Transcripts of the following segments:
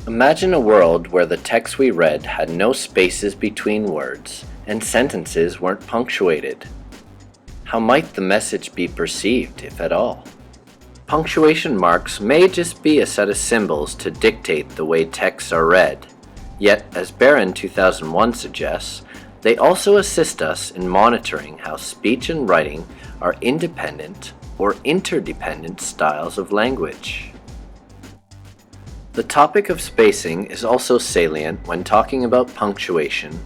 Imagine a world where the text we read had no spaces between words and sentences weren't punctuated. How might the message be perceived, if at all? Punctuation marks may just be a set of symbols to dictate the way texts are read, yet, as Barron 2001 suggests, they also assist us in monitoring how speech and writing are independent or interdependent styles of language. The topic of spacing is also salient when talking about punctuation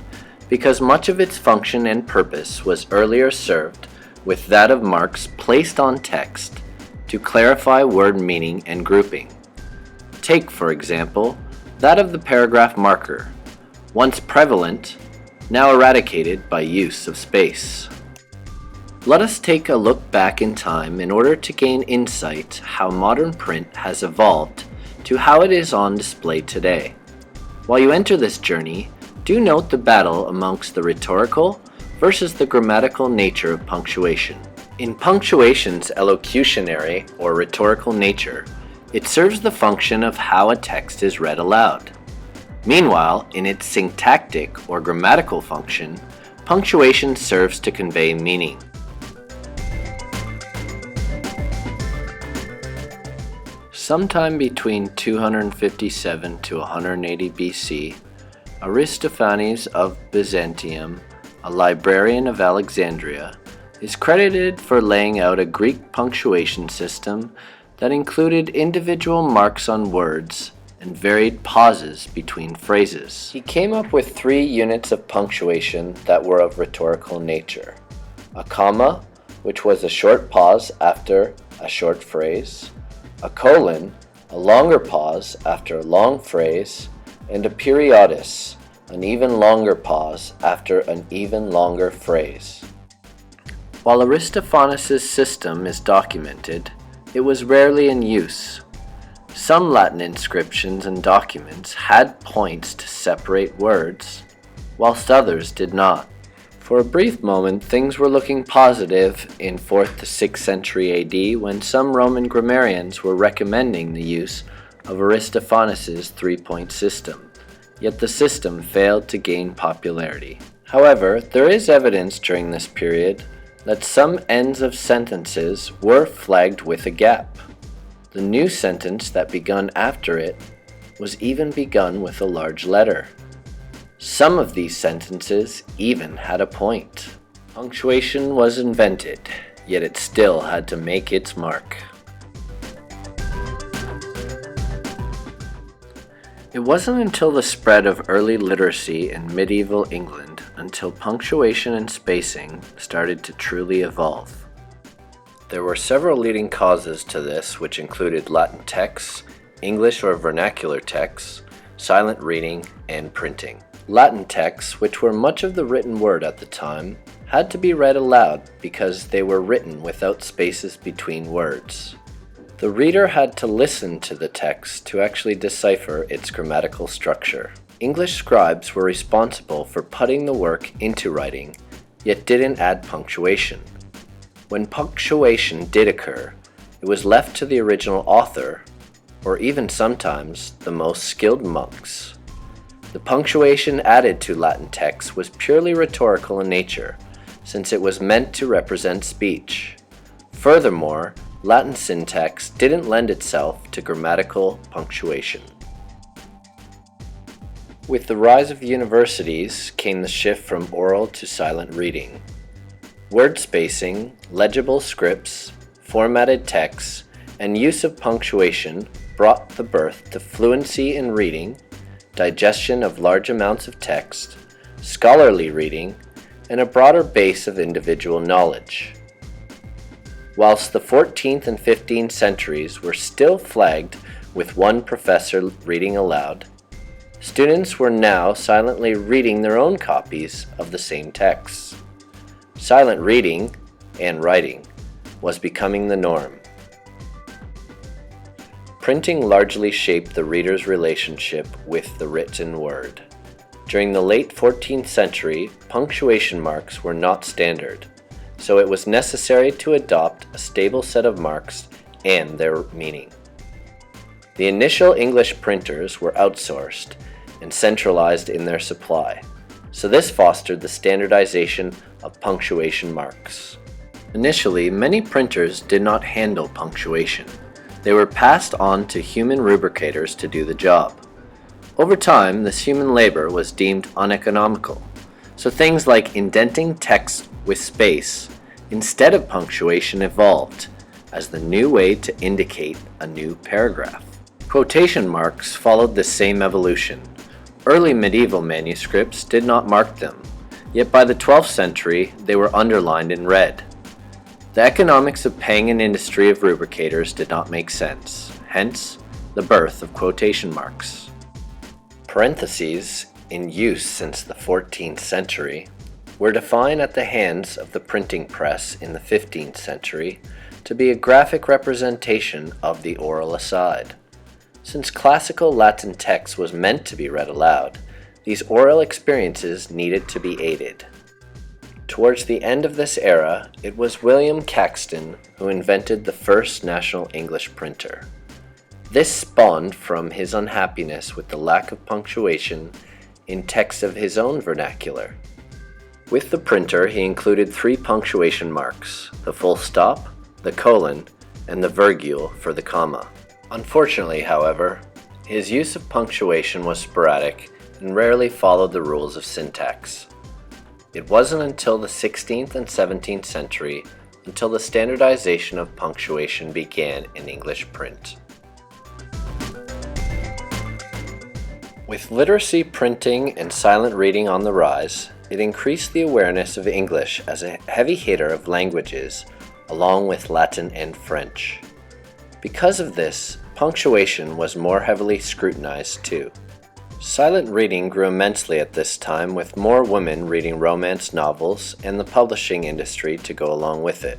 because much of its function and purpose was earlier served with that of marks placed on text to clarify word meaning and grouping. Take, for example, that of the paragraph marker, once prevalent, now eradicated by use of space. Let us take a look back in time in order to gain insight how modern print has evolved to how it is on display today. While you enter this journey, do note the battle amongst the rhetorical versus the grammatical nature of punctuation. In punctuation's elocutionary or rhetorical nature, it serves the function of how a text is read aloud. Meanwhile, in its synctactic or grammatical function, punctuation serves to convey meaning. Sometime between 257 to 180 BC, Aristophanes of Byzantium, a librarian of Alexandria, is credited for laying out a Greek punctuation system that included individual marks on words and varied pauses between phrases. He came up with 3 units of punctuation that were of rhetorical nature: a comma, which was a short pause after a short phrase, a colon, a longer pause after a long phrase, and a periodus, an even longer pause after an even longer phrase. While Aristophanes' system is documented, it was rarely in use. Some Latin inscriptions and documents had points to separate words, whilst others did not. For a brief moment, things were looking positive in 4th to 6th century AD when some Roman grammarians were recommending the use of Aristophanes' 3-point system, yet the system failed to gain popularity. However, there is evidence during this period that some ends of sentences were flagged with a gap. The new sentence that begun after it was even begun with a large letter. Some of these sentences even had a point. Punctuation was invented, yet it still had to make its mark. It wasn't until the spread of early literacy in medieval England until punctuation and spacing started to truly evolve. There were several leading causes to this, which included Latin texts, English or vernacular texts, silent reading, and printing. Latin texts, which were much of the written word at the time, had to be read aloud because they were written without spaces between words. The reader had to listen to the text to actually decipher its grammatical structure. English scribes were responsible for putting the work into writing, yet didn't add punctuation. When punctuation did occur, it was left to the original author, or even sometimes the most skilled monks. The punctuation added to Latin texts was purely rhetorical in nature, since it was meant to represent speech. Furthermore, Latin syntax didn't lend itself to grammatical punctuation. With the rise of universities came the shift from oral to silent reading. Word spacing, legible scripts, formatted texts, and use of punctuation brought the birth to fluency in reading, digestion of large amounts of text, scholarly reading, and a broader base of individual knowledge. Whilst the 14th and 15th centuries were still flagged with one professor reading aloud, students were now silently reading their own copies of the same texts. Silent reading and writing was becoming the norm. Printing largely shaped the reader's relationship with the written word. During the late 14th century, punctuation marks were not standard, so it was necessary to adopt a stable set of marks and their meaning. The initial English printers were outsourced and centralized in their supply, so this fostered the standardization of punctuation marks. Initially, many printers did not handle punctuation. They were passed on to human rubricators to do the job. Over time, this human labor was deemed uneconomical, so things like indenting text with space instead of punctuation evolved as the new way to indicate a new paragraph. Quotation marks followed the same evolution. Early medieval manuscripts did not mark them, yet by the 12th century they were underlined in red. The economics of paying an industry of rubricators did not make sense, hence the birth of quotation marks. Parentheses, in use since the 14th century, were defined at the hands of the printing press in the 15th century to be a graphic representation of the oral aside. Since classical Latin text was meant to be read aloud, these oral experiences needed to be aided. Towards the end of this era, it was William Caxton who invented the first National English printer. This spawned from his unhappiness with the lack of punctuation in text of his own vernacular. With the printer, he included 3 punctuation marks: the full stop, the colon, and the virgule for the comma. Unfortunately, however, his use of punctuation was sporadic and rarely followed the rules of syntax. It wasn't until the 16th and 17th century until the standardization of punctuation began in English print. With literacy printing and silent reading on the rise, it increased the awareness of English as a heavy hitter of languages, along with Latin and French. Because of this, punctuation was more heavily scrutinized too. Silent reading grew immensely at this time, with more women reading romance novels and the publishing industry to go along with it.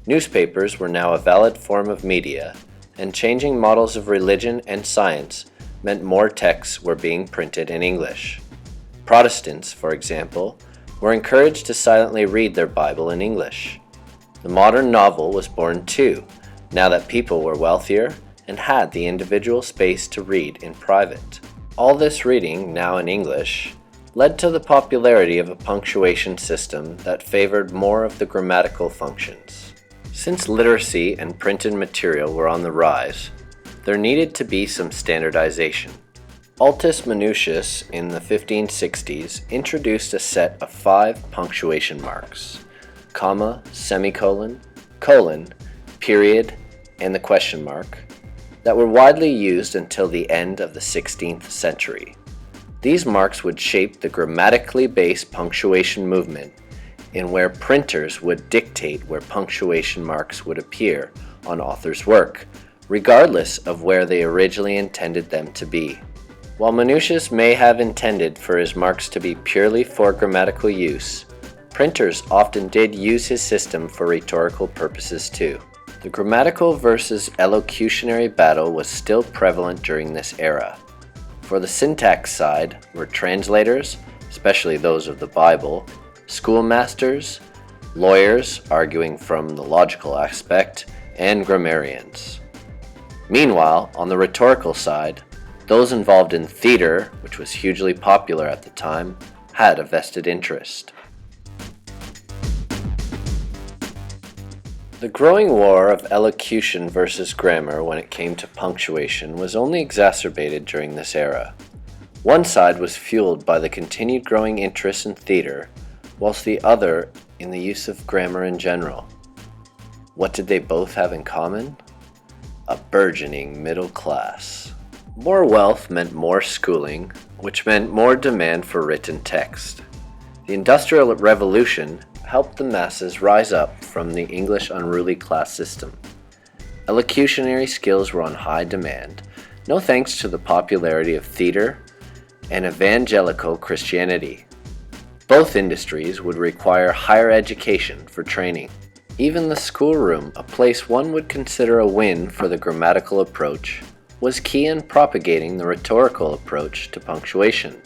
Newspapers were now a valid form of media, and changing models of religion and science meant more texts were being printed in English. Protestants, for example, were encouraged to silently read their Bible in English. The modern novel was born too, now that people were wealthier and had the individual space to read in private. All this reading, now in English, led to the popularity of a punctuation system that favored more of the grammatical functions. Since literacy and printed material were on the rise, there needed to be some standardization. Altus Manutius in the 1560s introduced a set of 5 punctuation marks: comma, semicolon, colon, period, and the question mark, that were widely used until the end of the 16th century. These marks would shape the grammatically based punctuation movement, in where printers would dictate where punctuation marks would appear on authors' work, regardless of where they originally intended them to be. While Manutius may have intended for his marks to be purely for grammatical use, printers often did use his system for rhetorical purposes too. The grammatical versus elocutionary battle was still prevalent during this era. For the syntax side were translators, especially those of the Bible, schoolmasters, lawyers arguing from the logical aspect, and grammarians. Meanwhile, on the rhetorical side, those involved in theater, which was hugely popular at the time, had a vested interest. The growing war of elocution versus grammar when it came to punctuation was only exacerbated during this era. One side was fueled by the continued growing interest in theater, whilst the other in the use of grammar in general. What did they both have in common? A burgeoning middle class. More wealth meant more schooling, which meant more demand for written text. The Industrial Revolution helped the masses rise up from the English unruly class system. Elocutionary skills were on high demand, no thanks to the popularity of theater and evangelical Christianity. Both industries would require higher education for training. Even the schoolroom, a place one would consider a win for the grammatical approach, was key in propagating the rhetorical approach to punctuation.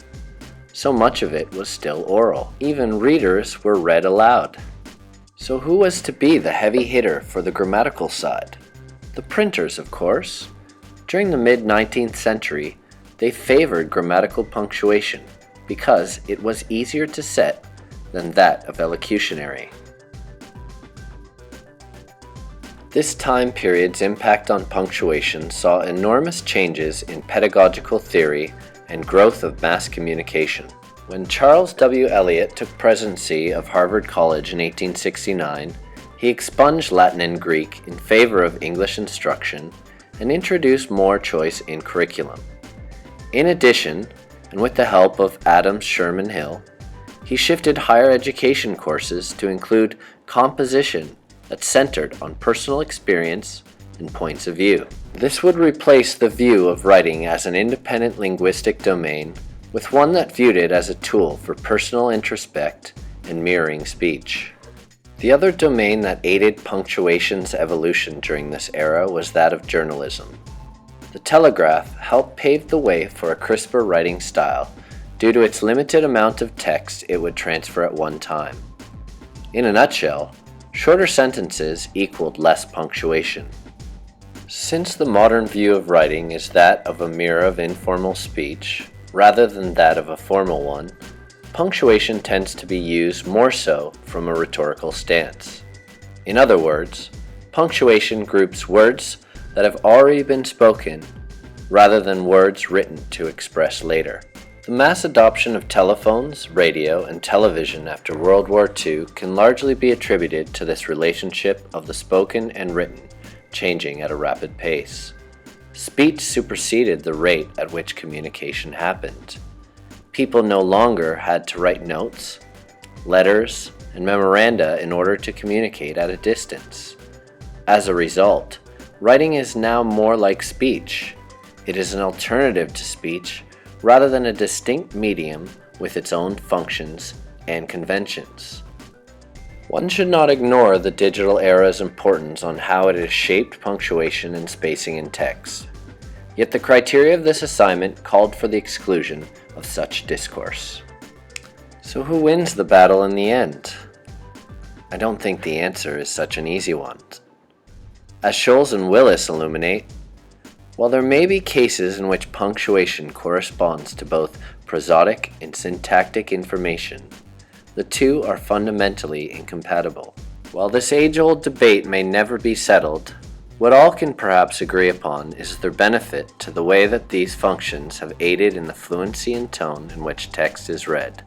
So much of it was still oral. Even readers were read aloud. So who was to be the heavy hitter for the grammatical side? The printers, of course. During the mid-19th century, they favored grammatical punctuation because it was easier to set than that of elocutionary. This time period's impact on punctuation saw enormous changes in pedagogical theory and growth of mass communication. When Charles W. Eliot took presidency of Harvard College in 1869, he expunged Latin and Greek in favor of English instruction and introduced more choice in curriculum. In addition, and with the help of Adams Sherman Hill, he shifted higher education courses to include composition that centered on personal experience and points of view. This would replace the view of writing as an independent linguistic domain with one that viewed it as a tool for personal introspect and mirroring speech. The other domain that aided punctuation's evolution during this era was that of journalism. The Telegraph helped pave the way for a crisper writing style due to its limited amount of text it would transfer at one time. In a nutshell, shorter sentences equaled less punctuation. Since the modern view of writing is that of a mirror of informal speech, rather than that of a formal one, punctuation tends to be used more so from a rhetorical stance. In other words, punctuation groups words that have already been spoken rather than words written to express later. The mass adoption of telephones, radio, and television after World War II can largely be attributed to this relationship of the spoken and written changing at a rapid pace. Speech superseded the rate at which communication happened. People no longer had to write notes, letters, and memoranda in order to communicate at a distance. As a result, writing is now more like speech. It is an alternative to speech rather than a distinct medium with its own functions and conventions. One should not ignore the digital era's importance on how it has shaped punctuation and spacing in text. Yet the criteria of this assignment called for the exclusion of such discourse. So who wins the battle in the end? I don't think the answer is such an easy one. As Scholes and Willis illuminate, while there may be cases in which punctuation corresponds to both prosodic and syntactic information, the two are fundamentally incompatible. While this age-old debate may never be settled, what all can perhaps agree upon is their benefit to the way that these functions have aided in the fluency and tone in which text is read.